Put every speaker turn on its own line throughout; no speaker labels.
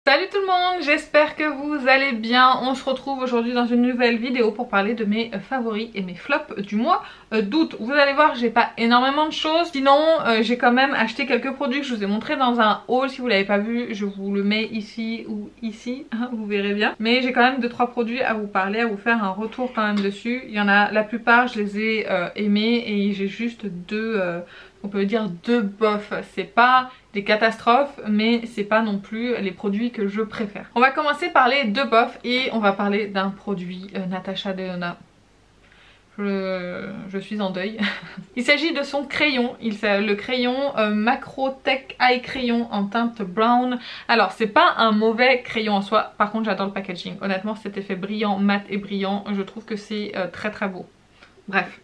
Salut tout le monde, j'espère que vous allez bien. On se retrouve aujourd'hui dans une nouvelle vidéo pour parler de mes favoris et mes flops du mois d'août. Vous allez voir, j'ai pas énormément de choses. Sinon, j'ai quand même acheté quelques produits que je vous ai montré dans un haul. Si vous l'avez pas vu, je vous le mets ici ou ici, hein, vous verrez bien. Mais j'ai quand même 2-3 produits à vous parler, à vous faire un retour quand même dessus. Il y en a, la plupart, je les ai aimés et j'ai juste on peut dire deux bofs. C'est pas des catastrophes, mais c'est pas non plus les produits que je préfère. On va commencer par les deux bofs et on va parler d'un produit Natasha Denona. Je suis en deuil. Il s'agit de son crayon, le crayon Macro Tech Eye Crayon en teinte brown. Alors c'est pas un mauvais crayon en soi, par contre j'adore le packaging. Honnêtement cet effet brillant, mat et brillant, je trouve que c'est très très beau. Bref.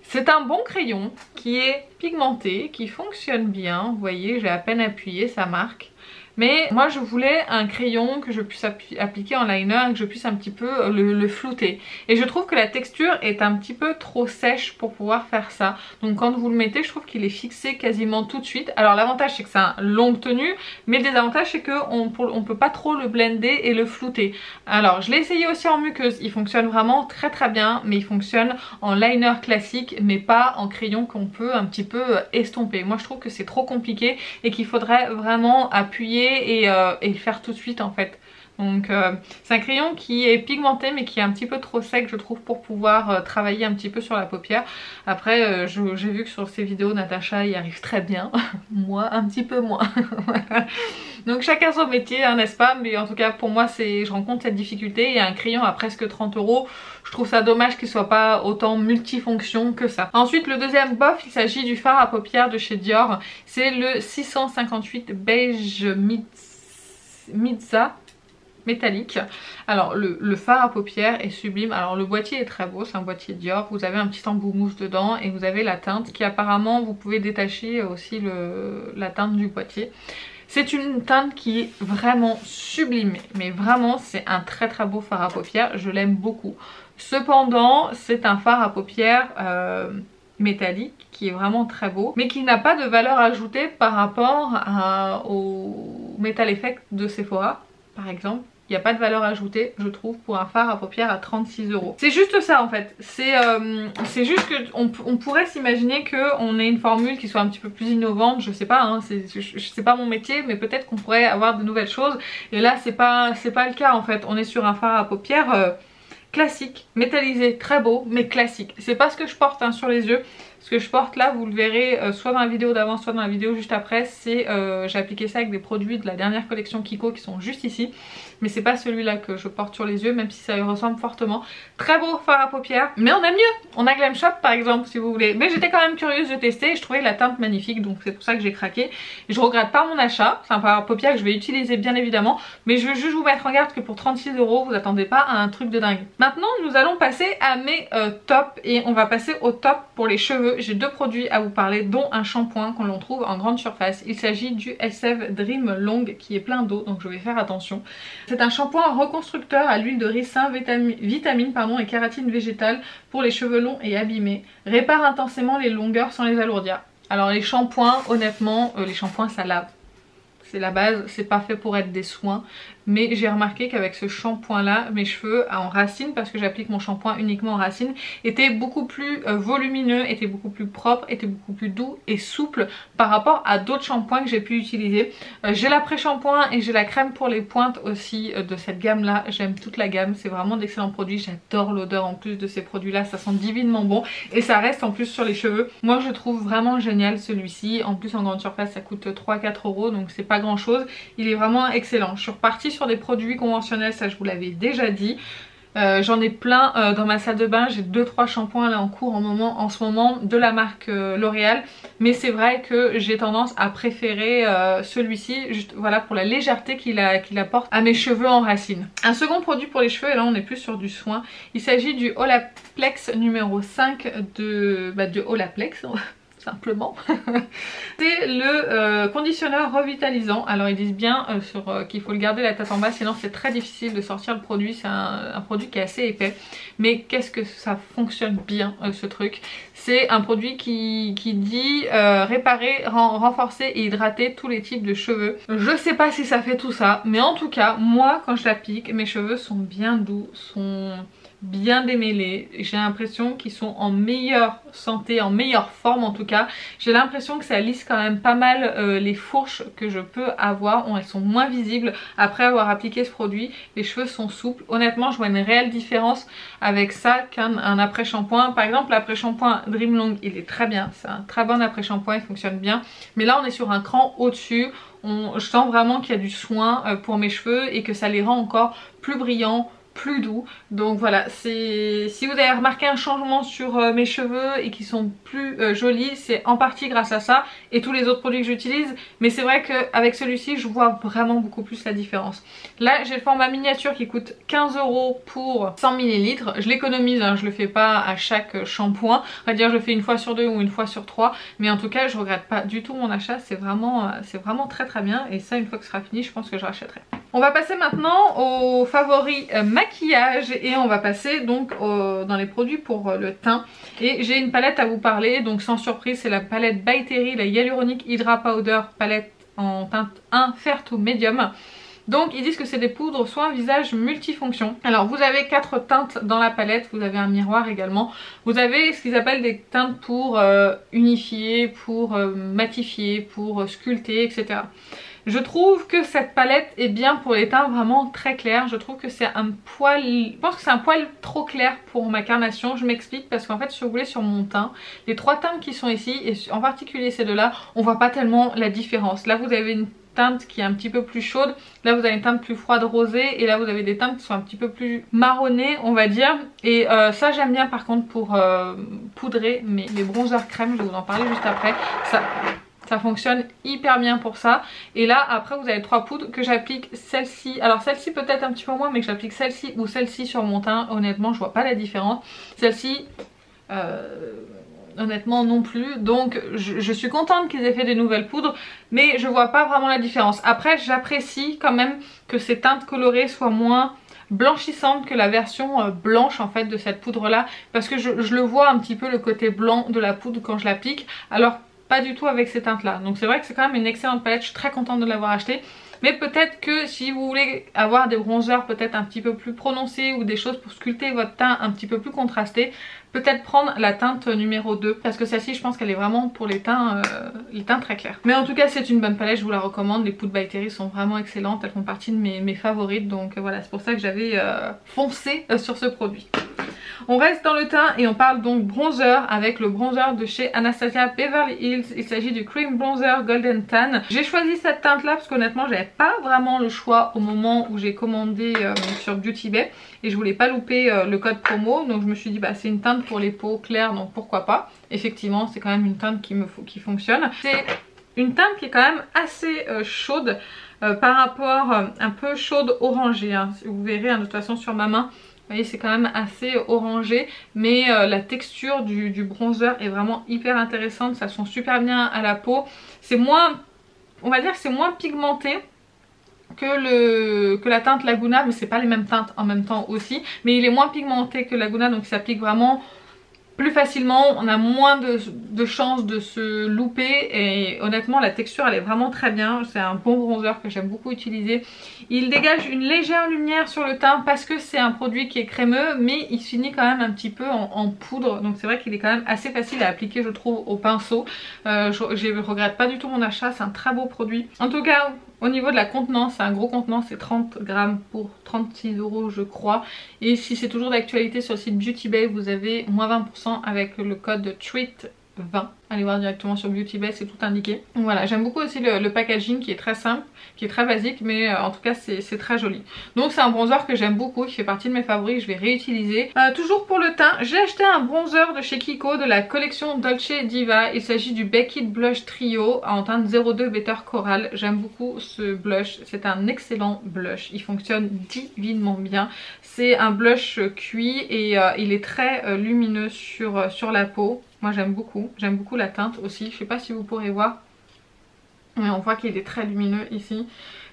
C'est un bon crayon qui est pigmenté, qui fonctionne bien. Vous voyez, j'ai à peine appuyé, ça marque. Mais moi je voulais un crayon que je puisse appliquer en liner et que je puisse un petit peu le flouter. Et je trouve que la texture est un petit peu trop sèche pour pouvoir faire ça. Donc quand vous le mettez, je trouve qu'il est fixé quasiment tout de suite. Alors l'avantage c'est que c'est un longue tenue, mais le désavantage c'est qu'on peut pas trop le blender et le flouter. Alors je l'ai essayé aussi en muqueuse, il fonctionne vraiment très très bien, mais il fonctionne en liner classique, mais pas en crayon qu'on peut un petit peu estomper. Moi je trouve que c'est trop compliqué et qu'il faudrait vraiment appuyer et le faire tout de suite en fait. Donc c'est un crayon qui est pigmenté mais qui est un petit peu trop sec je trouve pour pouvoir travailler un petit peu sur la paupière. Après j'ai vu que sur ces vidéos Natacha y arrive très bien. Moi un petit peu moins. Donc chacun son métier hein, n'est-ce pas, mais en tout cas pour moi je rencontre cette difficulté et un crayon à presque 30 €, je trouve ça dommage qu'il soit pas autant multifonction que ça. Ensuite le deuxième bof, il s'agit du fard à paupières de chez Dior, c'est le 658 beige Mizza métallique. Alors le fard à paupières est sublime. Alors le boîtier est très beau, c'est un boîtier Dior, vous avez un petit embout mousse dedans et vous avez la teinte qui apparemment vous pouvez détacher aussi la teinte du boîtier. C'est une teinte qui est vraiment sublimée, mais vraiment c'est un très très beau fard à paupières, je l'aime beaucoup. Cependant c'est un fard à paupières métallique qui est vraiment très beau, mais qui n'a pas de valeur ajoutée par rapport au Metal Effect de Sephora par exemple. Il n'y a pas de valeur ajoutée je trouve pour un fard à paupières à 36 €. C'est juste ça en fait, c'est juste qu'on pourrait s'imaginer qu'on ait une formule qui soit un petit peu plus innovante, je sais pas, hein, c'est pas mon métier, mais peut-être qu'on pourrait avoir de nouvelles choses. Et là c'est pas le cas en fait, on est sur un fard à paupières classique, métallisé, très beau, mais classique. C'est pas ce que je porte hein, sur les yeux. Ce que je porte là, vous le verrez soit dans la vidéo d'avant, soit dans la vidéo juste après, c'est j'ai appliqué ça avec des produits de la dernière collection Kiko qui sont juste ici. Mais c'est pas celui-là que je porte sur les yeux, même si ça lui ressemble fortement. Très beau fard à paupières, mais on a mieux. On a Glam Shop par exemple si vous voulez. Mais j'étais quand même curieuse de tester et je trouvais la teinte magnifique, donc c'est pour ça que j'ai craqué. Je regrette pas mon achat, c'est un fard à paupières que je vais utiliser bien évidemment. Mais je veux juste vous mettre en garde que pour 36 €, vous attendez pas à un truc de dingue. Maintenant nous allons passer à mes tops et on va passer au top pour les cheveux. J'ai deux produits à vous parler, dont un shampoing qu'on l'on trouve en grande surface. Il s'agit du SF Dream Long qui est plein d'eau, donc je vais faire attention. C'est un shampoing reconstructeur à l'huile de ricin, vitamine et kératine végétale pour les cheveux longs et abîmés. Répare intensément les longueurs sans les alourdir. Alors les shampoings, honnêtement, les shampoings ça lave. C'est la base, c'est pas fait pour être des soins. Mais j'ai remarqué qu'avec ce shampoing là, mes cheveux en racines, parce que j'applique mon shampoing uniquement en racines, étaient beaucoup plus volumineux, étaient beaucoup plus propres, étaient beaucoup plus doux et souples par rapport à d'autres shampoings que j'ai pu utiliser. J'ai l'après-shampoing et j'ai la crème pour les pointes aussi de cette gamme là. J'aime toute la gamme, c'est vraiment d'excellents produits. J'adore l'odeur en plus de ces produits là, ça sent divinement bon et ça reste en plus sur les cheveux. Moi je trouve vraiment génial celui-ci. En plus en grande surface ça coûte 3-4 €, donc c'est pas grand chose. Il est vraiment excellent. Je suis repartie sur des produits conventionnels, ça je vous l'avais déjà dit. J'en ai plein dans ma salle de bain, j'ai 2-3 shampoings là en cours en ce moment de la marque L'Oréal, mais c'est vrai que j'ai tendance à préférer celui-ci, juste voilà pour la légèreté qu'il apporte à mes cheveux en racines. Un second produit pour les cheveux, et là on est plus sur du soin, il s'agit du Olaplex numéro 5 de Olaplex. simplement. C'est le conditionneur revitalisant. Alors ils disent bien qu'il faut le garder la tête en bas, sinon c'est très difficile de sortir le produit. C'est un produit qui est assez épais, mais qu'est-ce que ça fonctionne bien ce truc. C'est un produit qui dit réparer, renforcer et hydrater tous les types de cheveux. Je sais pas si ça fait tout ça, mais en tout cas moi quand je l'applique, mes cheveux sont bien doux, sont bien démêlés, j'ai l'impression qu'ils sont en meilleure santé, en meilleure forme en tout cas. J'ai l'impression que ça lisse quand même pas mal les fourches que je peux avoir, elles sont moins visibles après avoir appliqué ce produit. Les cheveux sont souples, honnêtement je vois une réelle différence avec ça qu'un après-shampoing. Par exemple l'après-shampoing Dreamlong il est très bien, c'est un très bon après-shampoing, il fonctionne bien, mais là on est sur un cran au-dessus. Je sens vraiment qu'il y a du soin pour mes cheveux et que ça les rend encore plus brillants, plus doux. Donc voilà, si vous avez remarqué un changement sur mes cheveux et qui sont plus jolis, c'est en partie grâce à ça et tous les autres produits que j'utilise, mais c'est vrai qu'avec celui-ci je vois vraiment beaucoup plus la différence. Là j'ai le format miniature qui coûte 15 € pour 100 ml, je l'économise, hein, je le fais pas à chaque shampoing, on va dire je le fais une fois sur 2 ou une fois sur 3, mais en tout cas je regrette pas du tout mon achat, c'est vraiment très bien, et ça une fois que ce sera fini je pense que je rachèterai. On va passer maintenant aux favoris maquillage et on va passer donc dans les produits pour le teint. Et j'ai une palette à vous parler, donc sans surprise c'est la palette By Terry, la Hyaluronic Hydra Powder, palette en teinte 1 Fair to Medium. Donc ils disent que c'est des poudres soins visage multifonction. Alors vous avez 4 teintes dans la palette, vous avez un miroir également. Vous avez ce qu'ils appellent des teintes pour unifier, pour matifier, pour sculpter, etc. Je trouve que cette palette est bien pour les teints vraiment très clairs. Je trouve que c'est un poil, je pense que c'est un poil trop clair pour ma carnation. Je m'explique parce qu'en fait si vous voulez sur mon teint, les 3 teintes qui sont ici et en particulier ces deux là, on voit pas tellement la différence. Là vous avez une teinte qui est un petit peu plus chaude, là vous avez une teinte plus froide rosée et là vous avez des teintes qui sont un petit peu plus marronnées on va dire, et ça j'aime bien par contre pour poudrer les bronzers crème, je vais vous en parler juste après. Ça fonctionne hyper bien pour ça. Et là après vous avez 3 poudres que j'applique, celle-ci, alors celle-ci peut-être un petit peu moins, mais que j'applique celle-ci ou celle-ci sur mon teint. Honnêtement je vois pas la différence. Celle-ci honnêtement non plus, donc je suis contente qu'ils aient fait des nouvelles poudres, mais je vois pas vraiment la différence. Après j'apprécie quand même que ces teintes colorées soient moins blanchissante que la version blanche en fait de cette poudre là, parce que je le vois un petit peu le côté blanc de la poudre quand je l'applique, alors pas du tout avec ces teintes là. Donc c'est vrai que c'est quand même une excellente palette, je suis très contente de l'avoir achetée. Mais peut-être que si vous voulez avoir des bronzers peut-être un petit peu plus prononcés ou des choses pour sculpter votre teint un petit peu plus contrasté, peut-être prendre la teinte numéro 2, parce que celle-ci je pense qu'elle est vraiment pour les teints très clairs. Mais en tout cas c'est une bonne palette, je vous la recommande. Les poudres By Terry sont vraiment excellentes, elles font partie de mes favorites, donc voilà, c'est pour ça que j'avais foncé sur ce produit. On reste dans le teint et on parle donc bronzer avec le bronzer de chez Anastasia Beverly Hills. Il s'agit du Cream Bronzer Golden Tan. J'ai choisi cette teinte là parce qu'honnêtement j'avais pas vraiment le choix au moment où j'ai commandé sur Beauty Bay et je voulais pas louper le code promo, donc je me suis dit bah c'est une teinte pour les peaux claires donc pourquoi pas. Effectivement c'est quand même une teinte qui fonctionne. C'est une teinte qui est quand même assez chaude par rapport un peu chaude orangée, hein. Vous verrez hein, de toute façon sur ma main. Vous voyez c'est quand même assez orangé, mais la texture du bronzer est vraiment hyper intéressante, ça sent super bien à la peau. C'est moins, on va dire que c'est moins pigmenté que la teinte Laguna, mais c'est pas les mêmes teintes en même temps aussi. Mais il est moins pigmenté que Laguna, donc il s'applique vraiment plus facilement, on a moins de chances de se louper et honnêtement la texture elle est vraiment très bien. C'est un bon bronzer que j'aime beaucoup utiliser. Il dégage une légère lumière sur le teint parce que c'est un produit qui est crémeux, mais il finit quand même un petit peu en poudre, donc c'est vrai qu'il est quand même assez facile à appliquer je trouve au pinceau. Je regrette pas du tout mon achat, c'est un très beau produit. En tout cas au niveau de la contenance, c'est un gros contenant, c'est 30 grammes pour 36 € je crois. Et si c'est toujours d'actualité sur le site Beauty Bay, vous avez moins 20% avec le code TREAT20. Allez voir directement sur Beauty Bay, c'est tout indiqué. Donc voilà, j'aime beaucoup aussi le packaging qui est très simple, qui est très basique, mais en tout cas c'est très joli. Donc c'est un bronzer que j'aime beaucoup, qui fait partie de mes favoris, je vais réutiliser. Toujours pour le teint, j'ai acheté un bronzer de chez Kiko de la collection Dolce Diva. Il s'agit du Bake It Blush Trio en teinte 02 Better Coral. J'aime beaucoup ce blush, c'est un excellent blush, il fonctionne divinement bien. C'est un blush cuit et il est très lumineux sur la peau. Moi j'aime beaucoup la teinte aussi. Je sais pas si vous pourrez voir, mais on voit qu'il est très lumineux ici.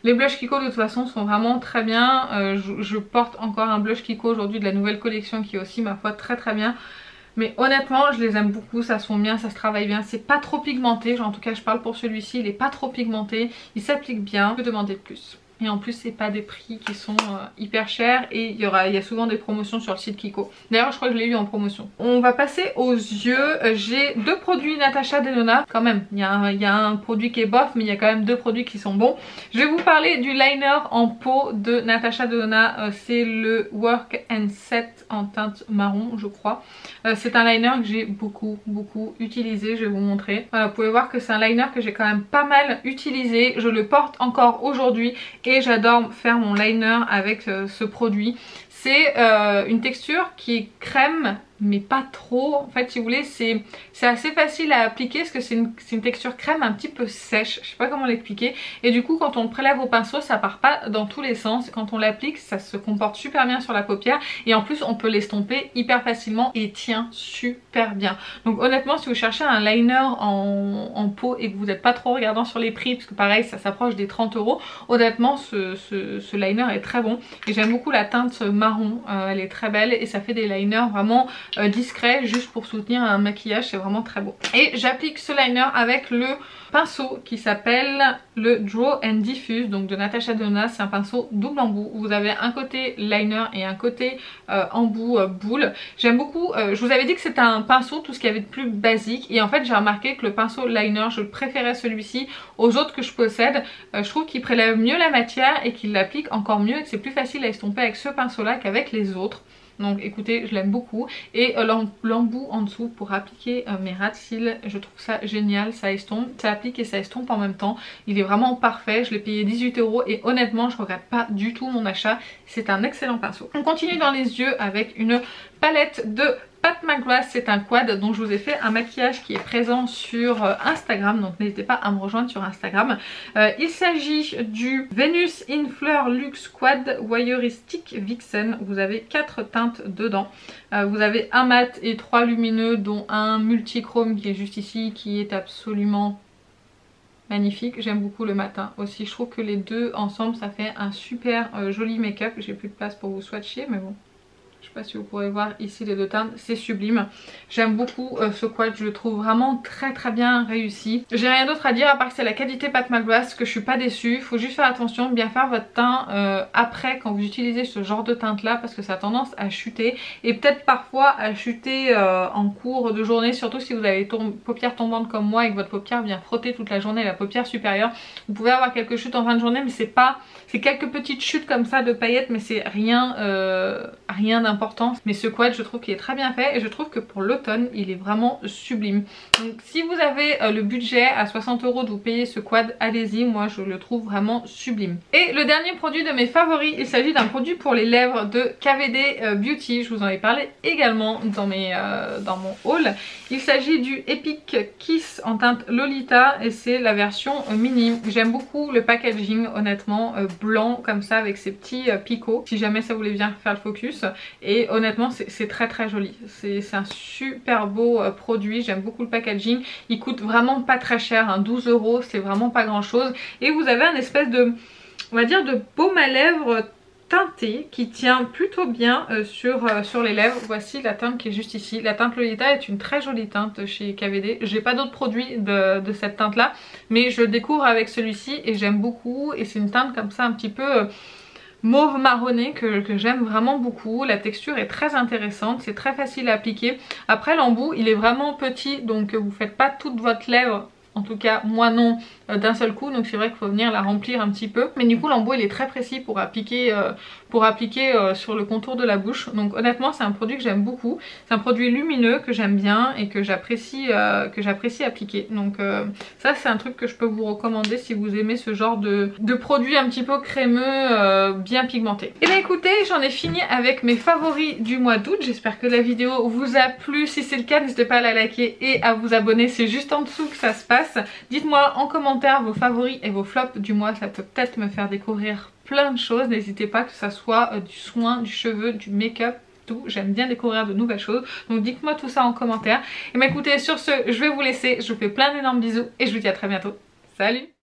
Les blushs Kiko de toute façon sont vraiment très bien. Je porte encore un blush Kiko aujourd'hui de la nouvelle collection qui est aussi ma foi très très bien. Mais honnêtement je les aime beaucoup, ça sent bien, ça se travaille bien, c'est pas trop pigmenté, genre en tout cas je parle pour celui-ci, il est pas trop pigmenté, il s'applique bien, je peux demander plus. Et en plus c'est pas des prix qui sont hyper chers et il y a souvent des promotions sur le site Kiko. D'ailleurs je crois que je l'ai eu en promotion. On va passer aux yeux. J'ai deux produits Natasha Denona. Quand même, il y a un produit qui est bof mais il y a quand même deux produits qui sont bons. Je vais vous parler du liner en peau de Natasha Denona. C'est le Work and Set en teinte marron je crois. C'est un liner que j'ai beaucoup utilisé, je vais vous montrer. Voilà, vous pouvez voir que c'est un liner que j'ai quand même pas mal utilisé. Je le porte encore aujourd'hui et j'adore faire mon liner avec ce produit. C'est une texture qui est crème mais pas trop. En fait si vous voulez c'est assez facile à appliquer parce que c'est une texture crème un petit peu sèche. Je sais pas comment l'expliquer. Et du coup quand on le prélève au pinceau ça part pas dans tous les sens. Quand on l'applique ça se comporte super bien sur la paupière. Et en plus on peut l'estomper hyper facilement et tient super bien. Donc honnêtement si vous cherchez un liner en peau et que vous n'êtes pas trop regardant sur les prix, parce que pareil ça s'approche des 30 €, honnêtement ce liner est très bon. Et j'aime beaucoup la teinte marron, elle est très belle et ça fait des liners vraiment discret juste pour soutenir un maquillage, c'est vraiment très beau. Et j'applique ce liner avec le pinceau qui s'appelle le Draw and Diffuse donc de Natasha Denona. C'est un pinceau double embout, vous avez un côté liner et un côté embout boule. J'aime beaucoup, je vous avais dit que c'était un pinceau tout ce qu'il y avait de plus basique et en fait j'ai remarqué que le pinceau liner je préférais celui-ci aux autres que je possède. Je trouve qu'il prélève mieux la matière et qu'il l'applique encore mieux et que c'est plus facile à estomper avec ce pinceau là qu'avec les autres. Donc écoutez je l'aime beaucoup. Et l'embout en dessous pour appliquer mes ras de cils, je trouve ça génial, ça estompe, ça applique et ça estompe en même temps. Il est vraiment parfait, je l'ai payé 18 € et honnêtement je regrette pas du tout mon achat. C'est un excellent pinceau. On continue dans les yeux avec une palette de Pat McGrath. C'est un quad dont je vous ai fait un maquillage qui est présent sur Instagram, donc n'hésitez pas à me rejoindre sur Instagram. Il s'agit du Venus in Fleur Luxe Quad Voyeuristic Vixen. Vous avez 4 teintes dedans. Vous avez un mat et 3 lumineux dont un multichrome qui est juste ici, qui est absolument magnifique. J'aime beaucoup le matin aussi. Je trouve que les deux ensemble ça fait un super joli make-up. J'ai plus de place pour vous swatcher mais bon. Je sais pas si vous pourrez voir ici les deux teintes, c'est sublime. J'aime beaucoup ce quad, je le trouve vraiment très bien réussi. J'ai rien d'autre à dire à part que c'est la qualité Pat McGrath, que je suis pas déçue. Il faut juste faire attention, bien faire votre teint après quand vous utilisez ce genre de teinte là parce que ça a tendance à chuter. Et peut-être parfois à chuter en cours de journée, surtout si vous avez paupières tombantes comme moi et que votre paupière vient frotter toute la journée la paupière supérieure. Vous pouvez avoir quelques chutes en fin de journée mais c'est quelques petites chutes comme ça de paillettes mais c'est rien d'important. Mais ce quad je trouve qu'il est très bien fait et je trouve que pour l'automne il est vraiment sublime. Donc si vous avez le budget à 60 € de vous payer ce quad, allez-y, moi je le trouve vraiment sublime. Et le dernier produit de mes favoris, il s'agit d'un produit pour les lèvres de KVD Beauty. Je vous en ai parlé également dans mon haul. Il s'agit du Epic Kiss en teinte Lolita et c'est la version mini. J'aime beaucoup le packaging honnêtement, blanc comme ça avec ces petits picots si jamais ça voulait bien faire le focus. Et honnêtement c'est très joli, c'est un super beau produit, j'aime beaucoup le packaging. Il coûte vraiment pas très cher, hein, 12 €, c'est vraiment pas grand chose. Et vous avez un espèce de, on va dire, de baume à lèvres teinté qui tient plutôt bien sur les lèvres. Voici la teinte qui est juste ici. La teinte Lolita est une très jolie teinte chez KVD. J'ai pas d'autres produits de cette teinte là mais je découvre avec celui-ci et j'aime beaucoup. Et c'est une teinte comme ça un petit peu mauve marronné que j'aime vraiment beaucoup. La texture est très intéressante, c'est très facile à appliquer. Après l'embout il est vraiment petit donc vous faites pas toute votre lèvre, en tout cas moi non, d'un seul coup, donc c'est vrai qu'il faut venir la remplir un petit peu. Mais du coup l'embout il est très précis pour appliquer sur le contour de la bouche. Donc honnêtement c'est un produit que j'aime beaucoup. C'est un produit lumineux que j'aime bien et que j'apprécie appliquer. Donc ça c'est un truc que je peux vous recommander si vous aimez ce genre de produit un petit peu crémeux, bien pigmenté. Et bien écoutez, j'en ai fini avec mes favoris du mois d'août. J'espère que la vidéo vous a plu. Si c'est le cas, n'hésitez pas à la liker et à vous abonner. C'est juste en dessous que ça se passe. Dites-moi en commentaire vos favoris et vos flops du mois. Ça peut peut-être me faire découvrir plein de choses. N'hésitez pas, que ça soit du soin, du cheveu, du make-up, tout, j'aime bien découvrir de nouvelles choses, donc dites-moi tout ça en commentaire. Et écoutez, sur ce, je vais vous laisser, je vous fais plein d'énormes bisous et je vous dis à très bientôt. Salut!